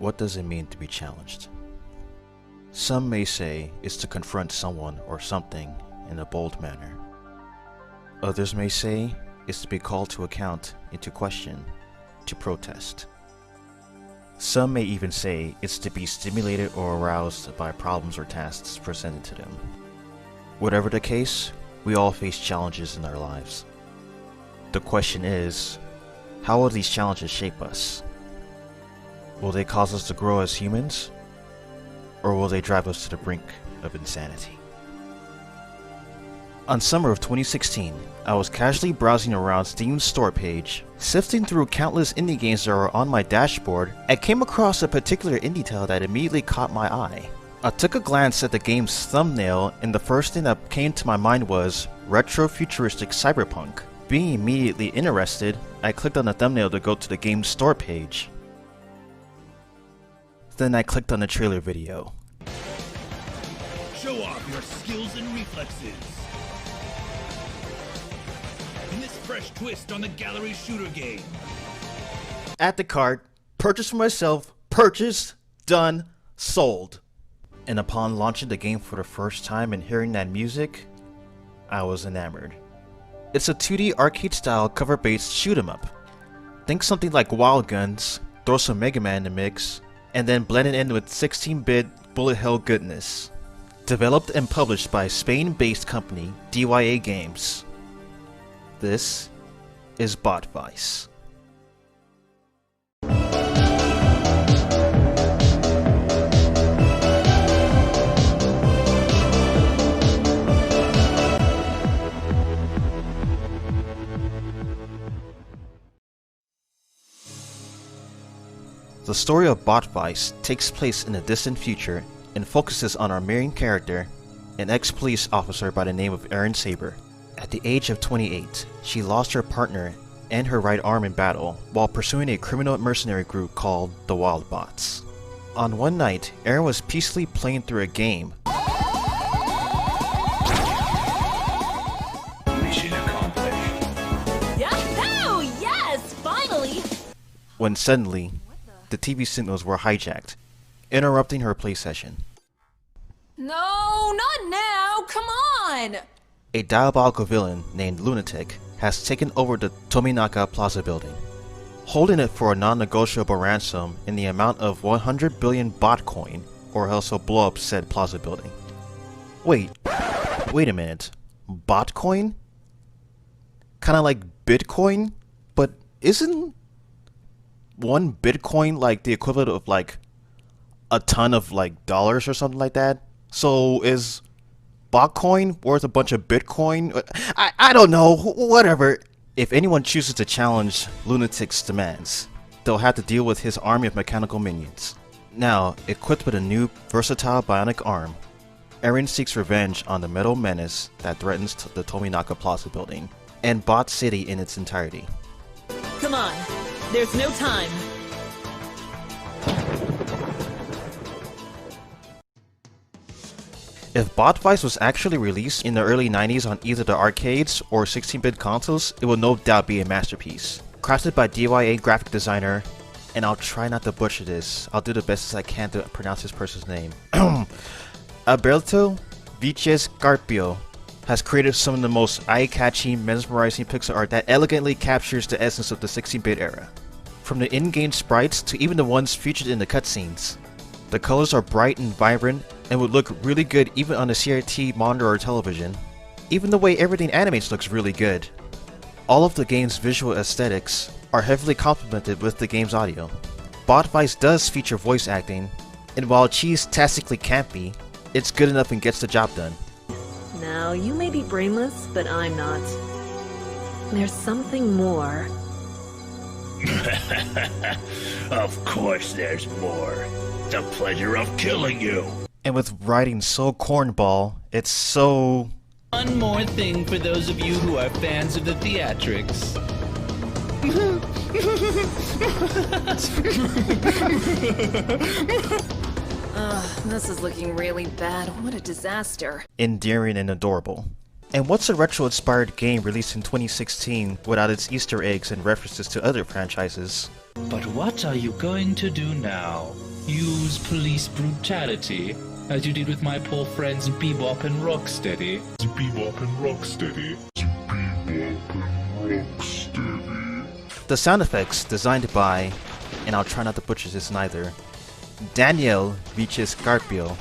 What does it mean to be challenged? Some may say it's to confront someone or something in a bold manner. Others may say it's to be called to account and to question, to protest. Some may even say it's to be stimulated or aroused by problems or tasks presented to them. Whatever the case, we all face challenges in our lives. The question is, how will these challenges shape us? Will they cause us to grow as humans? Or will they drive us to the brink of insanity? On summer of 2016, I was casually browsing around Steam's store page, sifting through countless indie games that were on my dashboard, and came across a particular indie title that immediately caught my eye. I took a glance at the game's thumbnail, and the first thing that came to my mind was retro-futuristic cyberpunk. Being immediately interested, I clicked on the thumbnail to go to the game's store page. Then I clicked on the trailer video. Show off your skills and reflexes in this fresh twist on the gallery shooter game. Add to cart, purchase for myself, purchased, done, sold. And upon launching the game for the first time and hearing that music, I was enamored. It's a 2D arcade-style cover-based shoot-'em-up. Think something like Wild Guns, throw some Mega Man in the mix, and then blend it in with 16-bit bullet hell goodness. Developed and published by Spain-based company DYA Games. This is Bot Vice. The story of Bot Vice takes place in the distant future and focuses on our main character, an ex-police officer by the name of Erin Saber. At the age of 28, she lost her partner and her right arm in battle while pursuing a criminal mercenary group called the Wild Bots. On one night, Erin was peacefully playing through a game. Mission accomplished. Yahoo! Yes, finally! When suddenly, the TV signals were hijacked, interrupting her play session. No, not now! Come on! A diabolical villain named Lunatic has taken over the Tominaka Plaza building, holding it for a non-negotiable ransom in the amount of 100 billion bot coin, or else he'll blow up said plaza building. Wait a minute. Bot coin? Kinda like Bitcoin? But isn't one Bitcoin like the equivalent of like a ton of like dollars or something like that? So is Botcoin worth a bunch of Bitcoin? I don't know, whatever. If anyone chooses to challenge Lunatic's demands, they'll have to deal with his army of mechanical minions. Now, equipped with a new versatile bionic arm, Erin seeks revenge on the metal menace that threatens the Tominaka Plaza building, and Bot City in its entirety. Come on, there's no time. If Bot Vice was actually released in the early 90s on either the arcades or 16-bit consoles, it will no doubt be a masterpiece. Crafted by DYA graphic designer, and I'll try not to butcher this, I'll do the best as I can to pronounce this person's name. Alberto Viches-Carpio has created some of the most eye-catching, mesmerizing pixel art that elegantly captures the essence of the 16-bit era. From the in-game sprites to even the ones featured in the cutscenes. The colors are bright and vibrant and would look really good even on a CRT monitor or television. Even the way everything animates looks really good. All of the game's visual aesthetics are heavily complemented with the game's audio. Bot Vice does feature voice acting, and while cheese-tastically campy, it's good enough and gets the job done. Now, you may be brainless, but I'm not. There's something more. Of course there's more. The pleasure of killing you. And with writing so cornball, it's so... One more thing for those of you who are fans of the theatrics. This is looking really bad. What a disaster. endearing and adorable. And what's a retro-inspired game released in 2016 without its Easter eggs and references to other franchises? But what are you going to do now? use police brutality, as you did with my poor friends Bebop and Rocksteady. The sound effects designed by, and I'll try not to butcher this neither, Daniel Vichescarpio,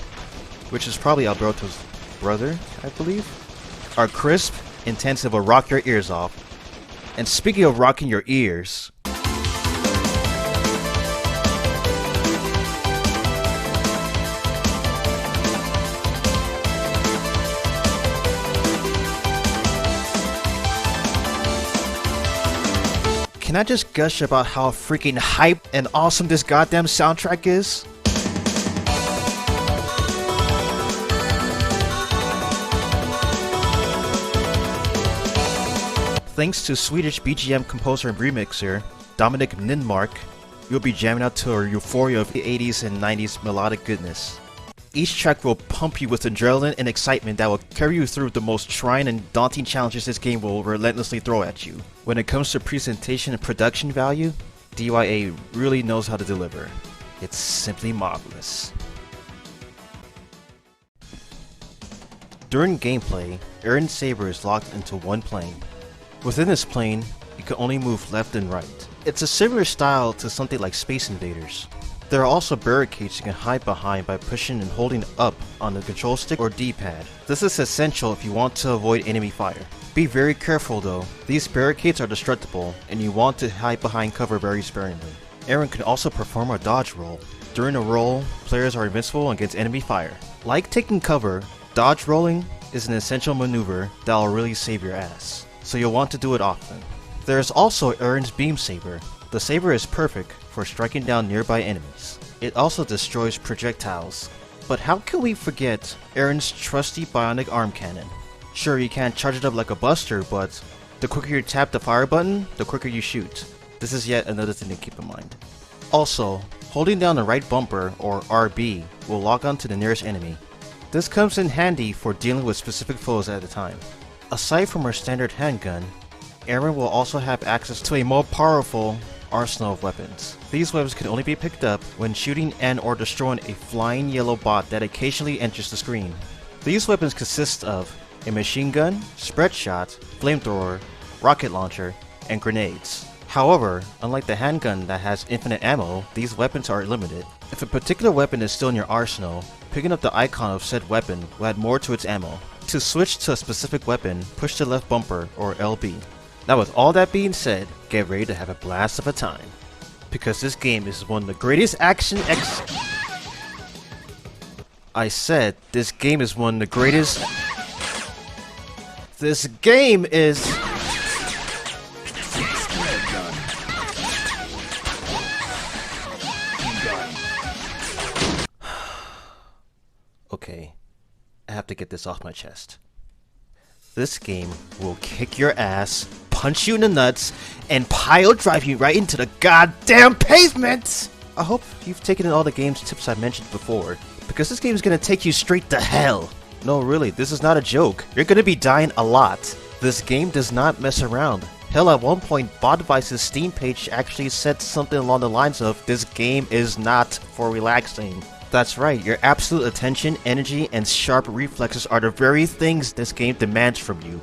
which is probably Alberto's brother, I believe, are crisp, intense, and will rock your ears off. And speaking of rocking your ears, can I just gush about how freaking hype and awesome this goddamn soundtrack is? Thanks to Swedish BGM composer and remixer Dominic Ninmark, you'll be jamming out to a euphoria of the 80s and 90s melodic goodness. Each track will pump you with adrenaline and excitement that will carry you through the most trying and daunting challenges this game will relentlessly throw at you. When it comes to presentation and production value, DYA really knows how to deliver. It's simply marvelous. During gameplay, Aaron's saber is locked into one plane. Within this plane, you can only move left and right. It's a similar style to something like Space Invaders. There are also barricades you can hide behind by pushing and holding up on the control stick or D-pad. This is essential if you want to avoid enemy fire. Be very careful though, these barricades are destructible and you want to hide behind cover very sparingly. Aaron can also perform a dodge roll. During a roll, players are invincible against enemy fire. Like taking cover, dodge rolling is an essential maneuver that will really save your ass, so you'll want to do it often. There is also Aaron's beam saber. The saber is perfect for striking down nearby enemies. It also destroys projectiles. But how can we forget Aaron's trusty bionic arm cannon? Sure, you can't charge it up like a buster, but the quicker you tap the fire button, the quicker you shoot. This is yet another thing to keep in mind. Also, holding down the right bumper, or RB, will lock onto the nearest enemy. This comes in handy for dealing with specific foes at a time. Aside from her standard handgun, Aaron will also have access to a more powerful arsenal of weapons. These weapons can only be picked up when shooting and or destroying a flying yellow bot that occasionally enters the screen. These weapons consist of a machine gun, spread shot, flamethrower, rocket launcher, and grenades. However, unlike the handgun that has infinite ammo, these weapons are limited. If a particular weapon is still in your arsenal, picking up the icon of said weapon will add more to its ammo. To switch to a specific weapon, push the left bumper or LB. Now with all that being said, get ready to have a blast of a time. Because this game is one of the greatest I said, this game is one of the greatest... This game is... Okay, I have to get this off my chest. This game will kick your ass, punch you in the nuts, and pile drive you right into the goddamn pavement! I hope you've taken in all the game's tips I mentioned before, because this game is gonna take you straight to hell. No, really, this is not a joke. You're gonna be dying a lot. This game does not mess around. Hell, at one point, BotDevice's Steam page actually said something along the lines of, "This game is not for relaxing." That's right, your absolute attention, energy, and sharp reflexes are the very things this game demands from you.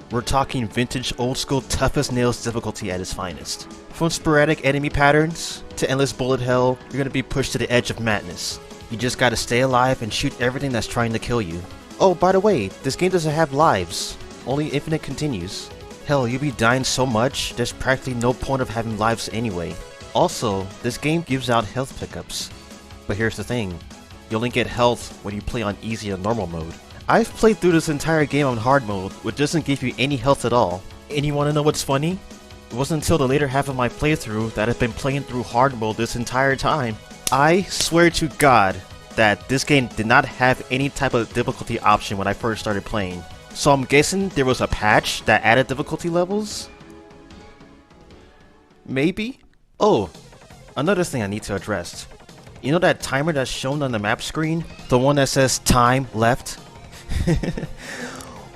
We're talking vintage, old-school, tough-as-nails difficulty at its finest. From sporadic enemy patterns to endless bullet hell, you're gonna be pushed to the edge of madness. You just gotta stay alive and shoot everything that's trying to kill you. Oh, by the way, this game doesn't have lives, only infinite continues. Hell, you'll be dying so much, there's practically no point of having lives anyway. Also, this game gives out health pickups. But here's the thing, you only get health when you play on easy or normal mode. I've played through this entire game on hard mode, which doesn't give you any health at all. And you wanna know what's funny? It wasn't until the later half of my playthrough that I've been playing through hard mode this entire time. I swear to God that this game did not have any type of difficulty option when I first started playing. So I'm guessing there was a patch that added difficulty levels? Maybe? Oh, another thing I need to address. You know that timer that's shown on the map screen? The one that says time left?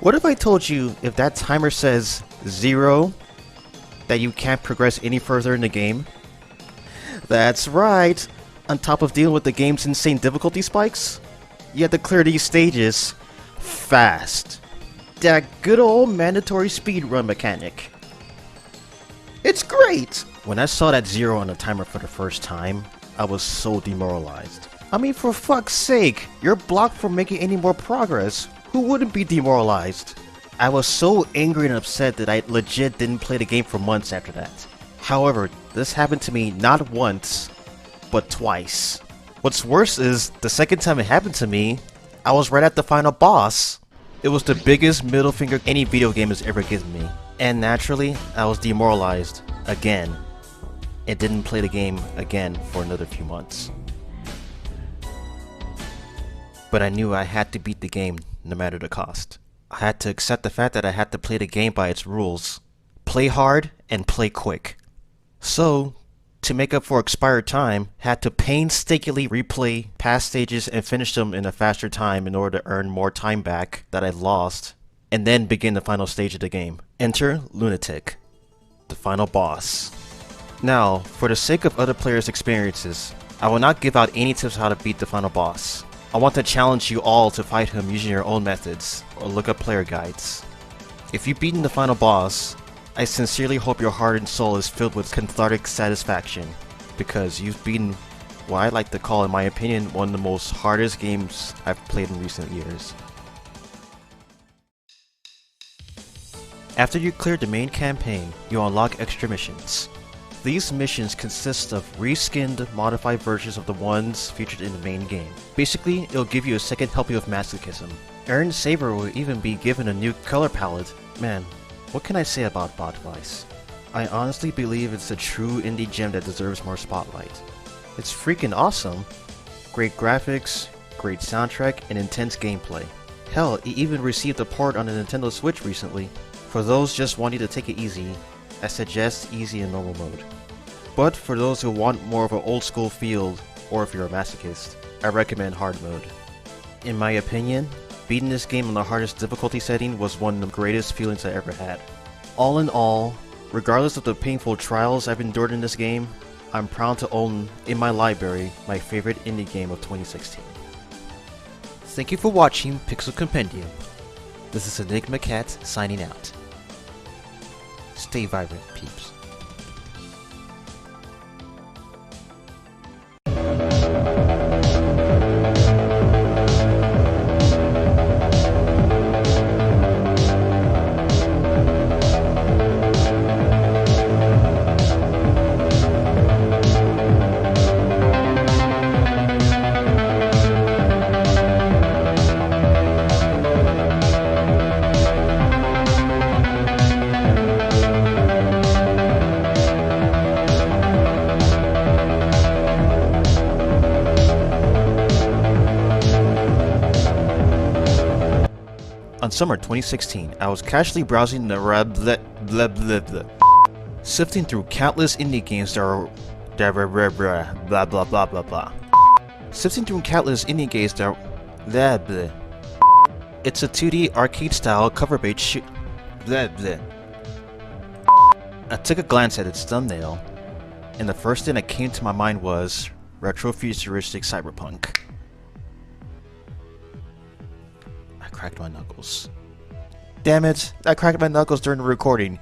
What if I told you if that timer says 0, that you can't progress any further in the game? That's right! On top of dealing with the game's insane difficulty spikes, you had to clear these stages fast. That good old mandatory speedrun mechanic. It's great! When I saw that 0 on the timer for the first time, I was so demoralized. I mean, for fuck's sake, you're blocked from making any more progress. Who wouldn't be demoralized? I was so angry and upset that I legit didn't play the game for months after that. However, this happened to me not once, but twice. What's worse is, the second time it happened to me, I was right at the final boss. It was the biggest middle finger any video game has ever given me. And naturally, I was demoralized again. And didn't play the game again for another few months. But I knew I had to beat the game no matter the cost. I had to accept the fact that I had to play the game by its rules. Play hard and play quick. So, to make up for expired time, had to painstakingly replay past stages and finish them in a faster time in order to earn more time back that I lost, and then begin the final stage of the game. Enter Lunatic, the final boss. Now, for the sake of other players' experiences, I will not give out any tips how to beat the final boss. I want to challenge you all to fight him using your own methods, or look up player guides. If you've beaten the final boss, I sincerely hope your heart and soul is filled with cathartic satisfaction, because you've beaten what I like to call, in my opinion, one of the most hardest games I've played in recent years. After you clear the main campaign, you unlock extra missions. These missions consist of reskinned, modified versions of the ones featured in the main game. Basically, it'll give you a second helping of masochism. Aaron Saber will even be given a new color palette. Man, what can I say about Bot Vice? I honestly believe it's a true indie gem that deserves more spotlight. It's freaking awesome. Great graphics, great soundtrack, and intense gameplay. Hell, it even received a port on the Nintendo Switch recently. For those just wanting to take it easy, I suggest easy and normal mode. But for those who want more of an old school feel, or if you're a masochist, I recommend hard mode. In my opinion, beating this game on the hardest difficulty setting was one of the greatest feelings I ever had. All in all, regardless of the painful trials I've endured in this game, I'm proud to own in my library my favorite indie game of 2016. Thank you for watching Pixel Compendium. This is Enigma Cat signing out. Stay vibrant, peeps. On summer 2016, I was casually browsing the sifting through countless indie games that are blah blah blah blah blah. Sifting through countless indie games that are blah. It's a 2D arcade-style cover-based shoot. Blah blah. I took a glance at its thumbnail, and the first thing that came to my mind was retro-futuristic cyberpunk. I cracked my knuckles. Damn it, I cracked my knuckles during the recording.